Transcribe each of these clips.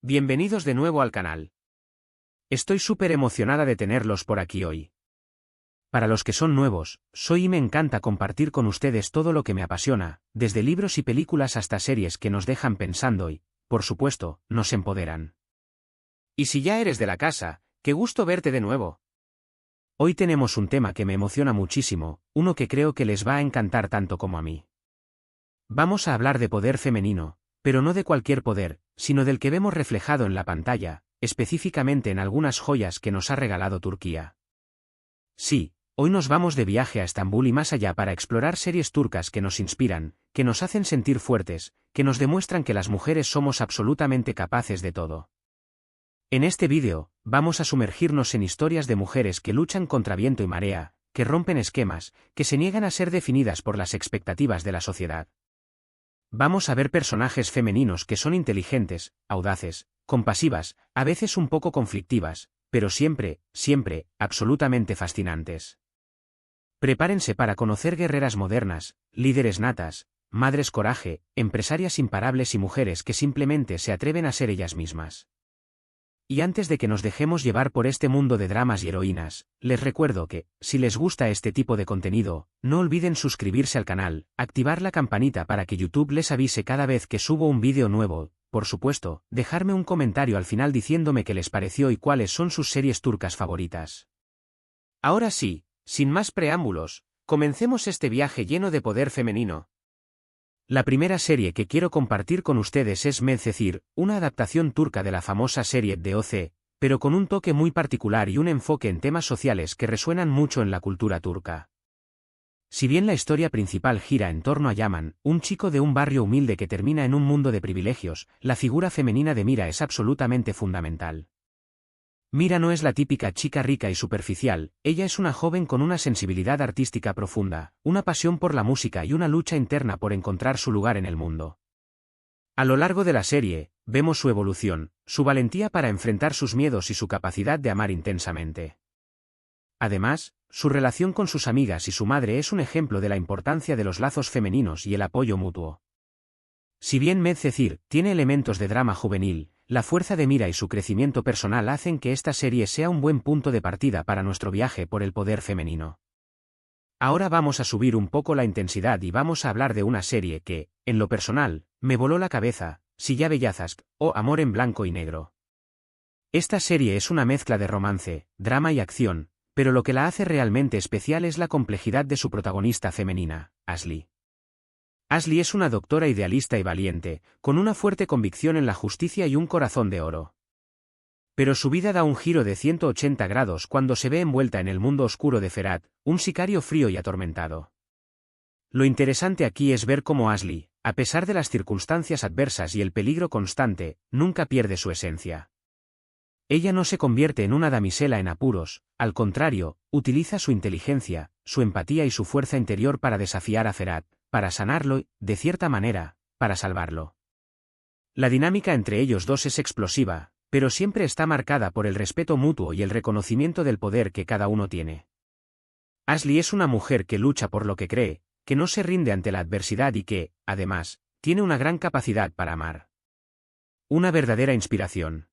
Bienvenidos de nuevo al canal. Estoy súper emocionada de tenerlos por aquí hoy. Para los que son nuevos, soy y me encanta compartir con ustedes todo lo que me apasiona, desde libros y películas hasta series que nos dejan pensando y, por supuesto, nos empoderan. Y si ya eres de la casa, qué gusto verte de nuevo. Hoy tenemos un tema que me emociona muchísimo, uno que creo que les va a encantar tanto como a mí. Vamos a hablar de poder femenino, pero no de cualquier poder, sino del que vemos reflejado en la pantalla, específicamente en algunas joyas que nos ha regalado Turquía. Sí, hoy nos vamos de viaje a Estambul y más allá para explorar series turcas que nos inspiran, que nos hacen sentir fuertes, que nos demuestran que las mujeres somos absolutamente capaces de todo. En este vídeo, vamos a sumergirnos en historias de mujeres que luchan contra viento y marea, que rompen esquemas, que se niegan a ser definidas por las expectativas de la sociedad. Vamos a ver personajes femeninos que son inteligentes, audaces, compasivas, a veces un poco conflictivas, pero siempre, absolutamente fascinantes. Prepárense para conocer guerreras modernas, líderes natas, madres coraje, empresarias imparables y mujeres que simplemente se atreven a ser ellas mismas. Y antes de que nos dejemos llevar por este mundo de dramas y heroínas, les recuerdo que, si les gusta este tipo de contenido, no olviden suscribirse al canal, activar la campanita para que YouTube les avise cada vez que subo un vídeo nuevo, por supuesto, dejarme un comentario al final diciéndome qué les pareció y cuáles son sus series turcas favoritas. Ahora sí, sin más preámbulos, comencemos este viaje lleno de poder femenino. La primera serie que quiero compartir con ustedes es Medcezir, una adaptación turca de la famosa serie DOC, pero con un toque muy particular y un enfoque en temas sociales que resuenan mucho en la cultura turca. Si bien la historia principal gira en torno a Yaman, un chico de un barrio humilde que termina en un mundo de privilegios, la figura femenina de Mira es absolutamente fundamental. Mira no es la típica chica rica y superficial, ella es una joven con una sensibilidad artística profunda, una pasión por la música y una lucha interna por encontrar su lugar en el mundo. A lo largo de la serie, vemos su evolución, su valentía para enfrentar sus miedos y su capacidad de amar intensamente. Además, su relación con sus amigas y su madre es un ejemplo de la importancia de los lazos femeninos y el apoyo mutuo. Si bien Medcezir tiene elementos de drama juvenil, la fuerza de Mira y su crecimiento personal hacen que esta serie sea un buen punto de partida para nuestro viaje por el poder femenino. Ahora vamos a subir un poco la intensidad y vamos a hablar de una serie que, en lo personal, me voló la cabeza, Silla Beyazık, o Amor en blanco y negro. Esta serie es una mezcla de romance, drama y acción, pero lo que la hace realmente especial es la complejidad de su protagonista femenina, Asli. Asli es una doctora idealista y valiente, con una fuerte convicción en la justicia y un corazón de oro. Pero su vida da un giro de 180 grados cuando se ve envuelta en el mundo oscuro de Ferhat, un sicario frío y atormentado. Lo interesante aquí es ver cómo Asli, a pesar de las circunstancias adversas y el peligro constante, nunca pierde su esencia. Ella no se convierte en una damisela en apuros, al contrario, utiliza su inteligencia, su empatía y su fuerza interior para desafiar a Ferhat, para sanarlo y, de cierta manera, para salvarlo. La dinámica entre ellos dos es explosiva, pero siempre está marcada por el respeto mutuo y el reconocimiento del poder que cada uno tiene. Asli es una mujer que lucha por lo que cree, que no se rinde ante la adversidad y que, además, tiene una gran capacidad para amar. Una verdadera inspiración.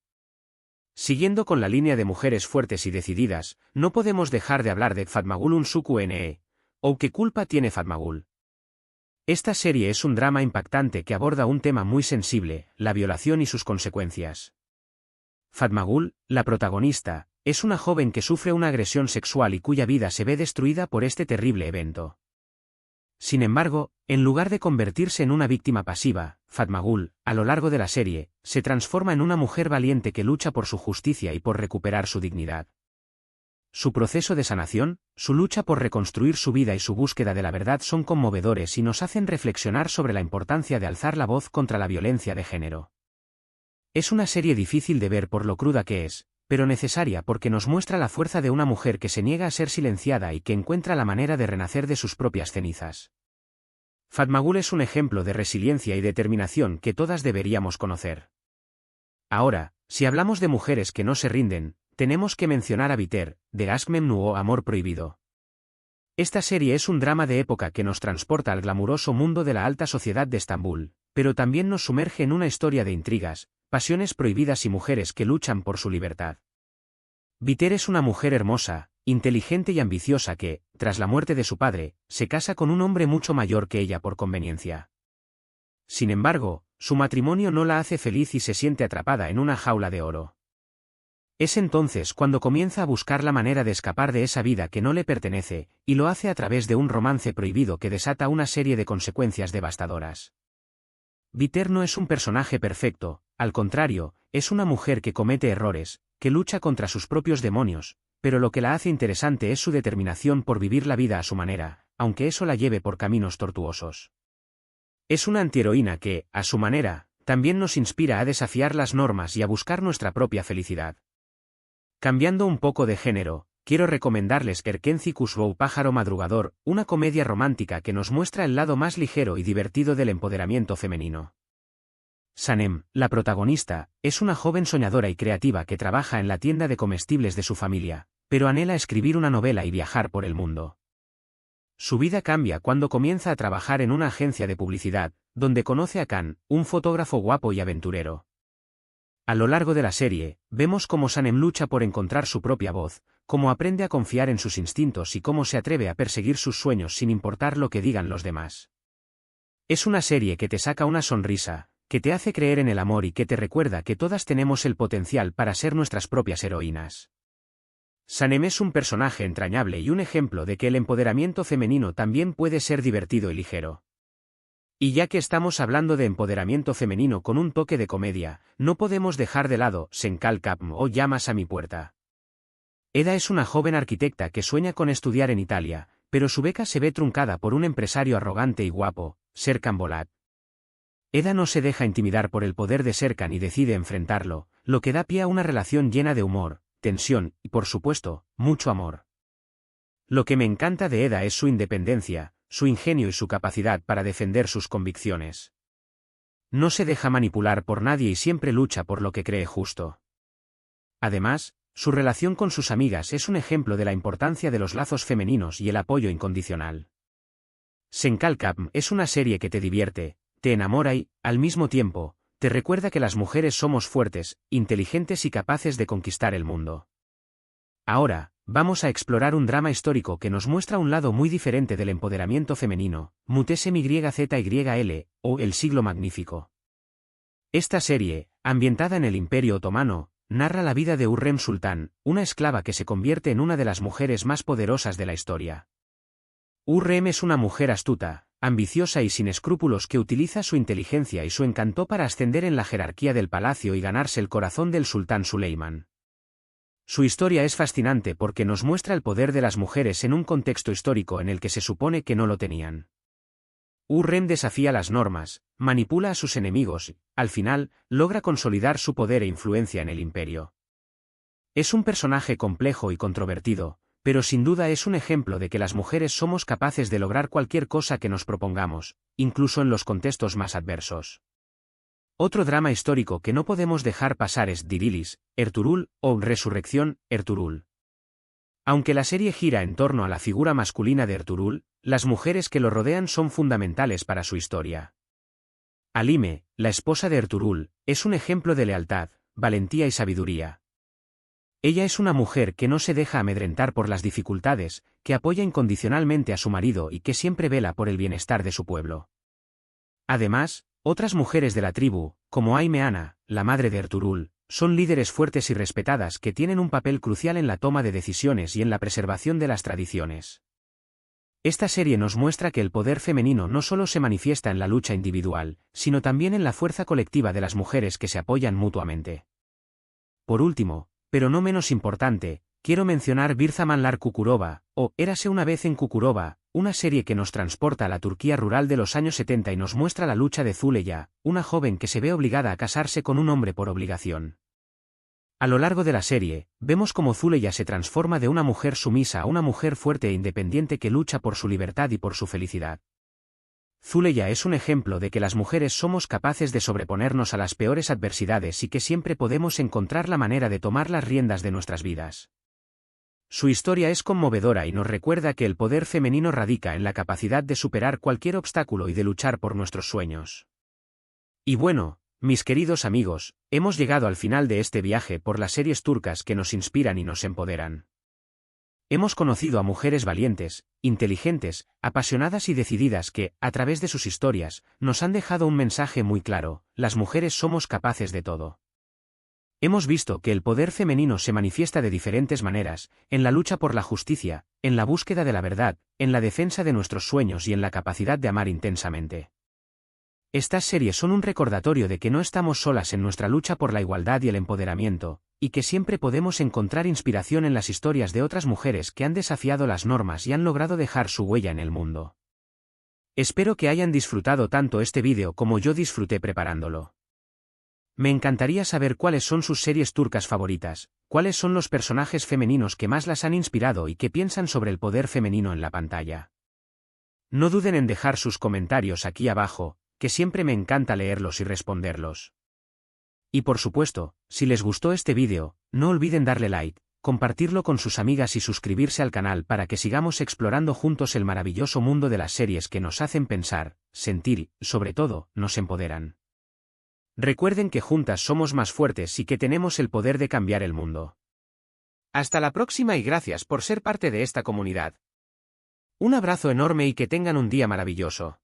Siguiendo con la línea de mujeres fuertes y decididas, no podemos dejar de hablar de Fatmagül Unsuku Ne. ¿O qué culpa tiene Fatmagül? Esta serie es un drama impactante que aborda un tema muy sensible, la violación y sus consecuencias. Fatmagül, la protagonista, es una joven que sufre una agresión sexual y cuya vida se ve destruida por este terrible evento. Sin embargo, en lugar de convertirse en una víctima pasiva, Fatmagül, a lo largo de la serie, se transforma en una mujer valiente que lucha por su justicia y por recuperar su dignidad. Su proceso de sanación, su lucha por reconstruir su vida y su búsqueda de la verdad son conmovedores y nos hacen reflexionar sobre la importancia de alzar la voz contra la violencia de género. Es una serie difícil de ver por lo cruda que es, pero necesaria porque nos muestra la fuerza de una mujer que se niega a ser silenciada y que encuentra la manera de renacer de sus propias cenizas. Fatmagül es un ejemplo de resiliencia y determinación que todas deberíamos conocer. Ahora, si hablamos de mujeres que no se rinden, tenemos que mencionar a Biter, de Aşk Memnu o Amor Prohibido. Esta serie es un drama de época que nos transporta al glamuroso mundo de la alta sociedad de Estambul, pero también nos sumerge en una historia de intrigas, pasiones prohibidas y mujeres que luchan por su libertad. Viter es una mujer hermosa, inteligente y ambiciosa que, tras la muerte de su padre, se casa con un hombre mucho mayor que ella por conveniencia. Sin embargo, su matrimonio no la hace feliz y se siente atrapada en una jaula de oro. Es entonces cuando comienza a buscar la manera de escapar de esa vida que no le pertenece, y lo hace a través de un romance prohibido que desata una serie de consecuencias devastadoras. Viter no es un personaje perfecto, al contrario, es una mujer que comete errores, que lucha contra sus propios demonios, pero lo que la hace interesante es su determinación por vivir la vida a su manera, aunque eso la lleve por caminos tortuosos. Es una antiheroína que, a su manera, también nos inspira a desafiar las normas y a buscar nuestra propia felicidad. Cambiando un poco de género, quiero recomendarles Erkenci Kushbow Pájaro Madrugador, una comedia romántica que nos muestra el lado más ligero y divertido del empoderamiento femenino. Sanem, la protagonista, es una joven soñadora y creativa que trabaja en la tienda de comestibles de su familia, pero anhela escribir una novela y viajar por el mundo. Su vida cambia cuando comienza a trabajar en una agencia de publicidad, donde conoce a Khan, un fotógrafo guapo y aventurero. A lo largo de la serie, vemos cómo Sanem lucha por encontrar su propia voz, cómo aprende a confiar en sus instintos y cómo se atreve a perseguir sus sueños sin importar lo que digan los demás. Es una serie que te saca una sonrisa, que te hace creer en el amor y que te recuerda que todas tenemos el potencial para ser nuestras propias heroínas. Sanem es un personaje entrañable y un ejemplo de que el empoderamiento femenino también puede ser divertido y ligero. Y ya que estamos hablando de empoderamiento femenino con un toque de comedia, no podemos dejar de lado Senkal Kapm o Llamas a mi puerta. Eda es una joven arquitecta que sueña con estudiar en Italia, pero su beca se ve truncada por un empresario arrogante y guapo, Serkan Bolat. Eda no se deja intimidar por el poder de Serkan y decide enfrentarlo, lo que da pie a una relación llena de humor, tensión y, por supuesto, mucho amor. Lo que me encanta de Eda es su independencia, su ingenio y su capacidad para defender sus convicciones. No se deja manipular por nadie y siempre lucha por lo que cree justo. Además, su relación con sus amigas es un ejemplo de la importancia de los lazos femeninos y el apoyo incondicional. Senkal Kapm es una serie que te divierte, te enamora y, al mismo tiempo, te recuerda que las mujeres somos fuertes, inteligentes y capaces de conquistar el mundo. Ahora, vamos a explorar un drama histórico que nos muestra un lado muy diferente del empoderamiento femenino, Mutesem YZYL, o El Siglo Magnífico. Esta serie, ambientada en el Imperio Otomano, narra la vida de Hürrem Sultán, una esclava que se convierte en una de las mujeres más poderosas de la historia. Hürrem es una mujer astuta, ambiciosa y sin escrúpulos que utiliza su inteligencia y su encanto para ascender en la jerarquía del palacio y ganarse el corazón del sultán Suleiman. Su historia es fascinante porque nos muestra el poder de las mujeres en un contexto histórico en el que se supone que no lo tenían. Hürrem desafía las normas, manipula a sus enemigos y, al final, logra consolidar su poder e influencia en el imperio. Es un personaje complejo y controvertido, pero sin duda es un ejemplo de que las mujeres somos capaces de lograr cualquier cosa que nos propongamos, incluso en los contextos más adversos. Otro drama histórico que no podemos dejar pasar es Dirilis, Ertugrul, o Resurrección, Ertugrul. Aunque la serie gira en torno a la figura masculina de Ertugrul, las mujeres que lo rodean son fundamentales para su historia. Halime, la esposa de Ertugrul, es un ejemplo de lealtad, valentía y sabiduría. Ella es una mujer que no se deja amedrentar por las dificultades, que apoya incondicionalmente a su marido y que siempre vela por el bienestar de su pueblo. Además, otras mujeres de la tribu, como Aimeana, la madre de Ertugrul, son líderes fuertes y respetadas que tienen un papel crucial en la toma de decisiones y en la preservación de las tradiciones. Esta serie nos muestra que el poder femenino no solo se manifiesta en la lucha individual, sino también en la fuerza colectiva de las mujeres que se apoyan mutuamente. Por último, pero no menos importante, quiero mencionar Birzamanlar Kukurova, o Érase una vez en Kukurova, una serie que nos transporta a la Turquía rural de los años 70 y nos muestra la lucha de Zuleya, una joven que se ve obligada a casarse con un hombre por obligación. A lo largo de la serie, vemos cómo Zuleya se transforma de una mujer sumisa a una mujer fuerte e independiente que lucha por su libertad y por su felicidad. Zuleya es un ejemplo de que las mujeres somos capaces de sobreponernos a las peores adversidades y que siempre podemos encontrar la manera de tomar las riendas de nuestras vidas. Su historia es conmovedora y nos recuerda que el poder femenino radica en la capacidad de superar cualquier obstáculo y de luchar por nuestros sueños. Y bueno, Mis queridos amigos, hemos llegado al final de este viaje por las series turcas que nos inspiran y nos empoderan. Hemos conocido a mujeres valientes, inteligentes, apasionadas y decididas que, a través de sus historias, nos han dejado un mensaje muy claro: las mujeres somos capaces de todo. Hemos visto que el poder femenino se manifiesta de diferentes maneras, en la lucha por la justicia, en la búsqueda de la verdad, en la defensa de nuestros sueños y en la capacidad de amar intensamente. Estas series son un recordatorio de que no estamos solas en nuestra lucha por la igualdad y el empoderamiento, y que siempre podemos encontrar inspiración en las historias de otras mujeres que han desafiado las normas y han logrado dejar su huella en el mundo. Espero que hayan disfrutado tanto este vídeo como yo disfruté preparándolo. Me encantaría saber cuáles son sus series turcas favoritas, cuáles son los personajes femeninos que más las han inspirado y qué piensan sobre el poder femenino en la pantalla. No duden en dejar sus comentarios aquí abajo, que siempre me encanta leerlos y responderlos. Y por supuesto, si les gustó este vídeo, no olviden darle like, compartirlo con sus amigas y suscribirse al canal para que sigamos explorando juntos el maravilloso mundo de las series que nos hacen pensar, sentir y, sobre todo, nos empoderan. Recuerden que juntas somos más fuertes y que tenemos el poder de cambiar el mundo. Hasta la próxima y gracias por ser parte de esta comunidad. Un abrazo enorme y que tengan un día maravilloso.